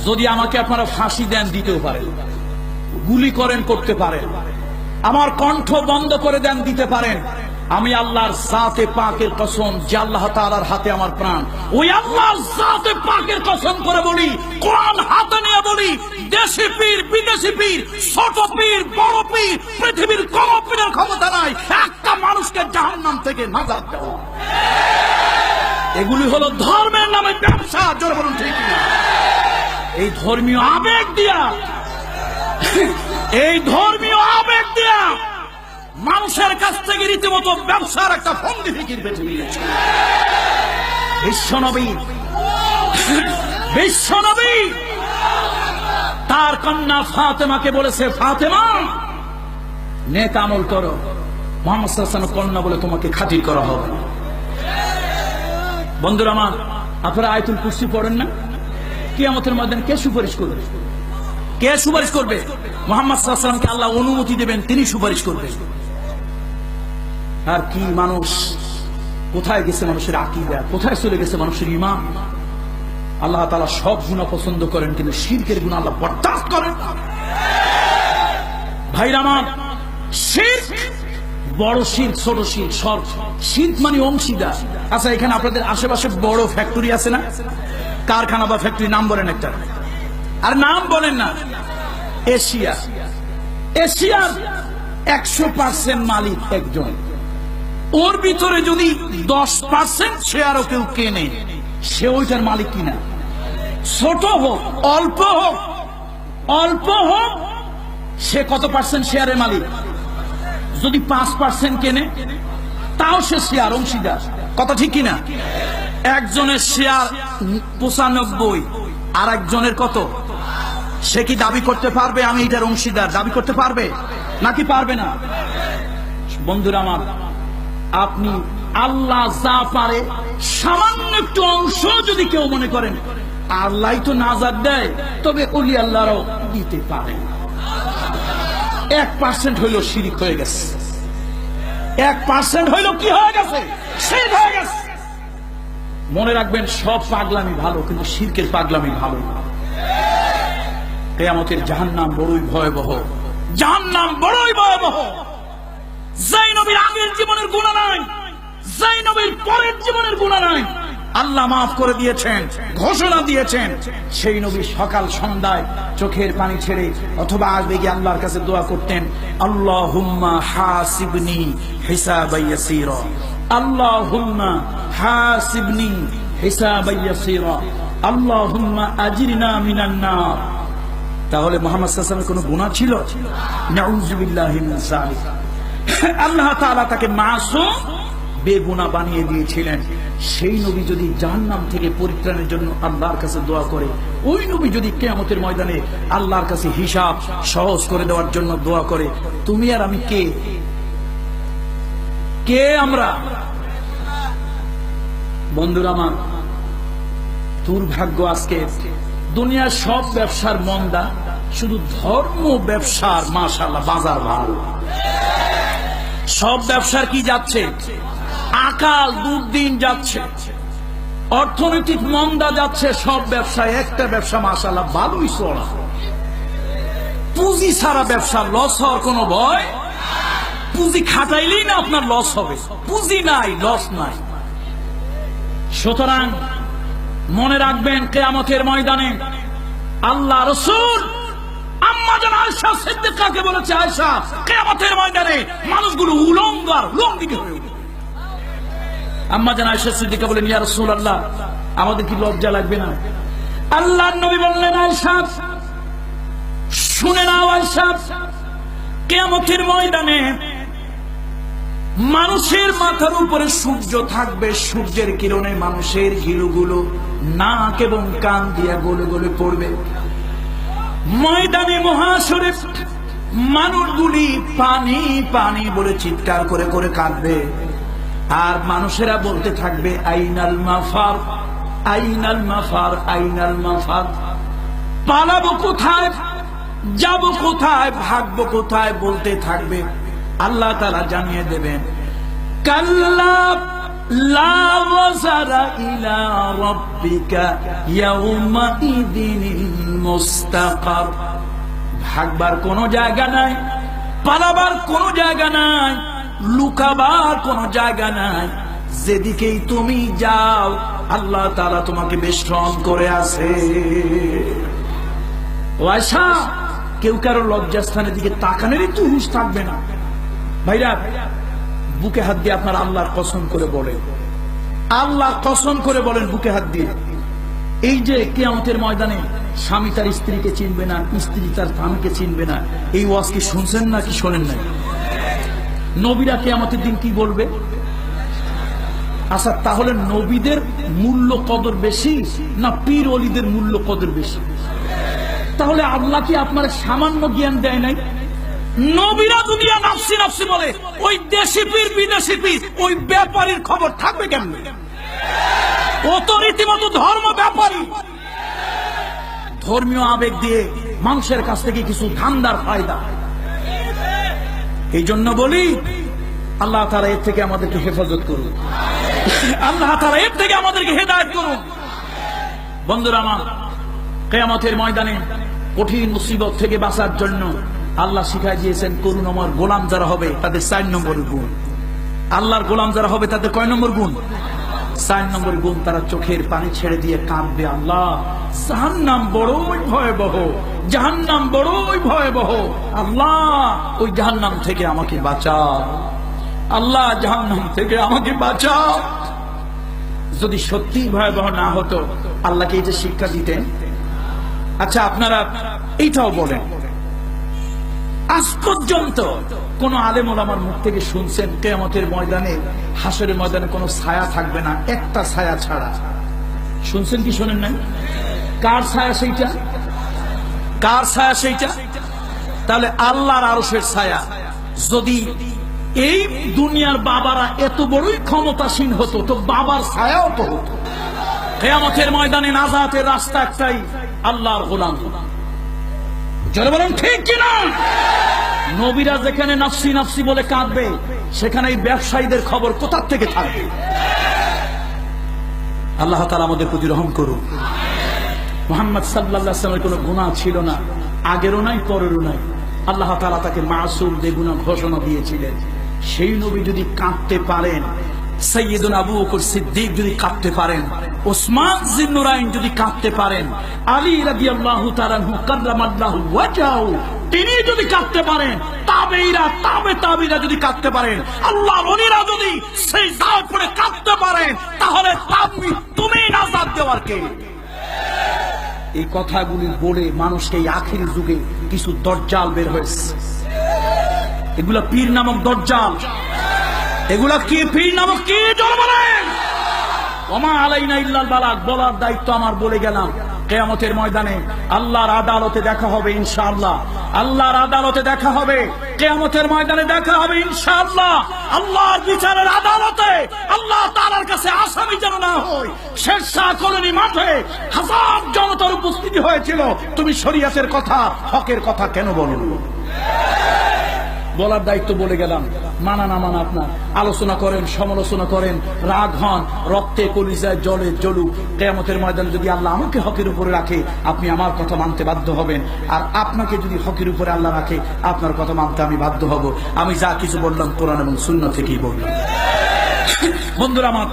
যদি আমাকে আপনারা ফাঁসি দেন দিতেও পারেন, গুলি করেন করতে পারেন, আমার কণ্ঠ বন্ধ করে দেন দিতে পারেন, আমি আল্লাহর জাতে পাকের কসম, যে আল্লাহ তাআলার হাতে আমার প্রাণ, ওই আল্লাহর জাতে পাকের কসম করে বলি, কোরআন হাতে নিয়ে বলি, দেশি পীর বিদেশি পীর, ছোট পীর বড় পীর, পৃথিবীর কোন পীরের ক্ষমতা নাই একটা মানুষকে জাহান্নাম থেকে নাজাত দেওয়া। এগুলি হলো ধর্মের নামে ব্যবসা। জোরে বলুন ঠিক না? এই ধর্মীয় আবেগ দিয়া, এই ধর্মীয় আবেগ দিয়া মানুষের কাছ থেকে রীতিমতো ব্যবসার একটা ফন্দি ফিকির বেঁচে নিয়েছে। বিশ্বনবী তার কন্যা ফাতেমাকে বলেছে, ফাতেমা নেক আমল করো, মুহাম্মদ সাল্লাল্লাহু আলাইহি ওয়াসাল্লাম কন্যা বলে তোমাকে খাতির করা হবে। বন্ধুরা আমার, আপনারা আয়াতুল কুরসি পড়েন না? কিয়ামতের ময়দানে কে সুপারিশ করবে? কে সুপারিশ করবে? মুহাম্মদ সাল্লাল্লাহু আলাইহি ওয়াসাল্লামকে আল্লাহ অনুমতি দেবেন, তিনি সুপারিশ করবেন। আর কি মানুষ, কোথায় গেছে মানুষের আকীদা, কোথায় চলে গেছে মানুষের ঈমান। আল্লাহ তাআলা সব গুনাহ পছন্দ করেন, কিন্তু শিরকের গুনাহ আল্লাহ বরদাস্ত করেন না। ভাইরা আমার, শিরক বড় শিরক, ছোট শিরক, সব শিরক মানে অংশীদার। আচ্ছা, এখানে আপনাদের আশেপাশে বড় ফ্যাক্টরি আছে না? কারখানা বা ফ্যাক্টরি নাম বলেন একটা। আর নাম বলেন না। এশিয়া, এশিয়ার 100% মালিক একজন। ওর ভিতরে যদি 10% শেয়ারও কেউ কেনে, সে ওইটার মালিক কিনা। ছোট হোক অল্প হোক, অল্প হোক, সে কত পার্সেন্ট শেয়ারের মালিক? যদি 5% কেনে, তাও সে শেয়ার অংশীদার। কথা ঠিক কিনা? একজনের শেয়ার 95, আর একজনের কত? সে কি দাবি করতে পারবে আমি এটার অংশীদার? দাবি করতে পারবে নাকি পারবে না? বন্ধুরা আমার, আপনি আল্লাহ যা পারে সামান্য একটু অংশ যদি কেউ মনে করেন আল্লাহ তো নাজাত দেয়, তবে ওলি আল্লাহরাও দিতে পারে। 1% হইল শিরক হয়ে গেছে। 1% হইল কি হয়ে গেছে? শিরক হয়ে গেছে। মনে রাখবেন, সব পাগলামি ভালো, কিন্তু শিরকের পাগলামি ভালো না। কিয়ামতের জাহান্নাম বড়ই ভয়াবহ, জাহান্নাম বড়ই ভয়াবহ। যেই নবীর আগের জীবনের গুনাহ নাই, যেই নবীর পরের জীবনের গুনাহ নাই, আল্লাহ মাফ করে দিয়েছেন, ঘোষণা দিয়েছেন। সেই নবী সকাল সন্ধ্যায় চোখের পানি ছেড়ে অথবা আসবে গিয়ে আল্লাহর কাছে দোয়া করতেন, আল্লাহুম্মা হাসিবনি হিসাবান ইয়াসীরা, আল্লাহুম্মা হাসিবনি হিসাবান ইয়াসীরা, আল্লাহুম্মা আজিরনা মিনান নার। তাহলে মুহাম্মদ সাল্লাল্লাহু আলাইহি ওয়াসাল্লামের কোনো গুনাহ ছিল? নাউযুবিল্লাহি মিন যালিক। আল্লাহ তাআলা তাকে মাসুম, বেগুনাহ বানিয়ে দিয়েছিলেন। সেই নবী যদি জাহান্নাম থেকে পরিত্রাণের জন্য আল্লাহর কাছে দোয়া করে, ওই নবী যদি কিয়ামতের ময়দানে আল্লাহর কাছে হিসাব সহজ করে দেওয়ার জন্য দোয়া করে, তুমি আর আমি কে? কে আমরা? বন্ধুরা আমার, দুর্ভাগ্য আজকে দুনিয়ার সব ব্যবসার মন্দা, শুধু ধর্ম ব্যবসার মাশাআল্লাহ বাজার ভালো। সব ব্যবসার কি যাচ্ছে? আকাল দুর্দিন যাচ্ছে, অর্থনৈতিক মন্দা যাচ্ছে। সব ব্যবসায় একটা ব্যবসা মাশাআল্লাহ ভালোই চলা। পুঁজি ছাড়া ব্যবসা লস হওয়ার কোনো ভয়? পুঁজি খাটাইলেই না আপনার লস হবে। পুঁজি নাই, লস নাই। সুতরাং মনে রাখবেন, কিয়ামতের ময়দানে আল্লাহ রাসূল আম্মা জান আয়েশা সিদ্দিকাকে বলেছে, আয়েশা, কিয়ামতের ময়দানে মানুষগুলো উলঙ্গার লঙ্গিত হয়ে উঠবে। আম্মা জান আয়েশা সিদ্দিকা বলেন, ইয়া রাসূলুল্লাহ, আমাদের কি লজ্জা লাগবে না? আল্লাহর নবী বললেন, আয়েশা শুনে নাও, আয়েশা, কিয়ামতের ময়দানে মানুষের মাথার উপরে সূর্য থাকবে। সূর্যের কিরণে মানুষের ঘিলুগুলো নাক এবং কান দিয়ে গলে গলে পড়বে। ময়দানে মহাশরে মানুষগুলি পানি পানি বলে চিৎকার করে করে কাঁদবে। আর মানুষেরা বলতে থাকবে, আইনাল মাফার, আইনাল মাফার, আইনাল মাফার। পালাবো কোথায়, যাব কোথায়, ভাগবো কোথায় বলতে থাকবে। আল্লাহ তাআলা জানিয়ে দেবেন, কাল্লা লা ওয়াজারা ইলা রাব্বিকা ইয়াউমা ইযিনিল মুস্তাকার। ভাগবার কোনো জায়গা নাই, পালাবার কোনো জায়গা নাই, লুকাবার কোনো জায়গা নাই। যেদিকেই তুমি যাও আল্লাহ তাআলা তোমাকে বেষ্টন করে আছে। ও আয়েশা, কেউ কারো লজ্জাস্থানের দিকে তাকানোর একটু হুঁশ থাকবে না। ভাইরা, বুকে হাত দিয়ে আপনার আল্লাহর কসম করে বলেন, আল্লাহর কসম করে বলেন বুকে হাত দিয়ে, এই যে কিয়ামতের ময়দানে স্বামী তার স্ত্রীকে চিনবে না, স্ত্রী তার স্বামীকে চিনবে না, এই ওয়াজ কি শুনছেন না কি শোনেন নাই? নবীরা কিয়ামতের দিন কি বলবে? আচ্ছা, তাহলে নবীদের মূল্য কদর বেশি না পীর ওলিদের মূল্য কদর বেশি? তাহলে আল্লাহ কি আপনার সামান্য জ্ঞান দেয় নাই? নবীরা দুনিয়া নাফসি নাফসি বলে, ওই দেশি পীর বিদেশি পীর ওই ব্যাপারীর খবর থাকবে কেমনে? ও তো রীতিমতো ধর্ম ব্যাপারী, ধর্মীয় আবেগ দিয়ে মানুষের কাছ থেকে কিছু ধান্দার ফায়দা। এই জন্য বলি, আল্লাহ তাআলা এর থেকে আমাদেরকে হেফাজত করুন, আল্লাহ তাআলা এর থেকে আমাদেরকে হেদায়েত করুন। বন্ধুরা আমার, কিয়ামতের ময়দানে কঠিন মুসিবত থেকে বাঁচার জন্য আল্লাহ শিখাই দিয়েছেন করুণাময় গোলাম যারা হবে তাদের 4 নম্বরের গুণ। আল্লাহর গোলাম যারা হবে তাদের কয় নম্বর গুণ? 4 নম্বর গুণ। তারা চোখের পানি ছেড়ে দিয়ে কাঁদবে, আল্লাহ জাহান্নাম বড়ই ভয়াবহ, জাহান্নাম বড়ই ভয়াবহ, আল্লাহ ওই জাহান্নাম থেকে আমাকে বাঁচাও, আল্লাহ জাহান্নাম থেকে আমাকে বাঁচাও। যদি সত্যি ভয়াবহ না হতো আল্লাহকে এই যে শিক্ষা দিতেন। আচ্ছা, আপনারা এইটাও বলেন, আজ পর্যন্ত কোন আলেম ওলামার মুখ থেকে শুনছেন কিয়ামতের ময়দানে, হাসরের ময়দানে কোনো ছায়া থাকবে না, একটা ছায়া ছাড়া? শুনছেন কি শোনেন নাই? কার ছায়া সেইটা? কার ছায়া সেইটা? তাহলে আল্লাহর আরশের ছায়া। যদি এই দুনিয়ার বাবারা এত বড়ই ক্ষমতাসীন হতো তো বাবার ছায়াও তো হতো। কিয়ামতের ময়দানে নাজাতের রাস্তা একটাই, আল্লাহর গোলাম। যারা বলেন ঠিক কিনা? নবীরা যেখানে নাফসি নাফসি বলে কাঁদবে, সেখানে এই ব্যবসায়ীদের খবর কোথা থেকে থাকবে? আল্লাহ তাআলা আমাদের প্রতি রহম করুন। মুহাম্মদ সাল্লাল্লাহু আলাইহি ওয়াসাল্লামের কোনো গুনাহ ছিল না, আগেরও নাই পরেরও নাই। আল্লাহ তাআলা তাকে মাসুম বেগুনাহ ঘোষণা দিয়েছিলেন। সেই নবী যদি কাঁদতে পারেন, সাইয়্যিদুনা আবু বকর সিদ্দিক যদি কাঁদতে পারেন, ওসমান জিন্নুরাইন যদি কাঁদতে পারেন, আলী রাদিয়াল্লাহু তাআলা আনহু কাররামাল্লাহু ওয়াজহাহু তিনি যদি কাঁদতে পারেন, তাবেঈরা তাবেঈরা যদি কাঁদতে পারেন, আল্লাহর ওলিরা যদি সেই দাওয়াত পড়ে কাঁদতে পারেন, তাহলে তুমি নাজাত দেওয়ার কে? এই কথাগুলি বলে মানুষকে এই আখির যুগে কিছু দজ্জাল বের হয়েছে। এগুলা পীর নামক দজ্জাল। এগুলা কি পীর নামক কি? জোরে বলেন। ওমা আলাইনা ইল্লাল বালাগ। বলার দায়িত্ব আমার, বলে গেলাম। কিয়ামতের ময়দানে আল্লাহর আদালতে দেখা হবে ইনশাআল্লাহ। আল্লাহর আদালতে দেখা হবে, কিয়ামতের ময়দানে দেখা হবে ইনশাআল্লাহ। আল্লাহর বিচারের আদালতে আল্লাহ তাআলার কাছে আসামি যেন না হই। শেরশাহ কলোনি মাঠে হাজার জনতার উপস্থিতি হয়েছিল, তুমি শরীয়তের কথা, হকের কথা কেন বলো? বলার দায়িত্ব বলে গেলাম। মানা না মানা আপনার। আলোচনা করেন, সমালোচনা করেন, রাগ হন, রক্তে কলিজায় জলে জ্বলুক। কিয়ামতের ময়দানে যদি আল্লাহ আমাকে হকের উপরে রাখে, আপনি আমার কথা মানতে বাধ্য হবেন। আর আপনাকে যদি হকের উপরে আল্লাহ রাখে, আপনার কথা মানতে আমি বাধ্য হব। আমি যা কিছু বললাম কোরআন এবং সুন্নাহ থেকেই বললাম। বন্ধুরা আমার,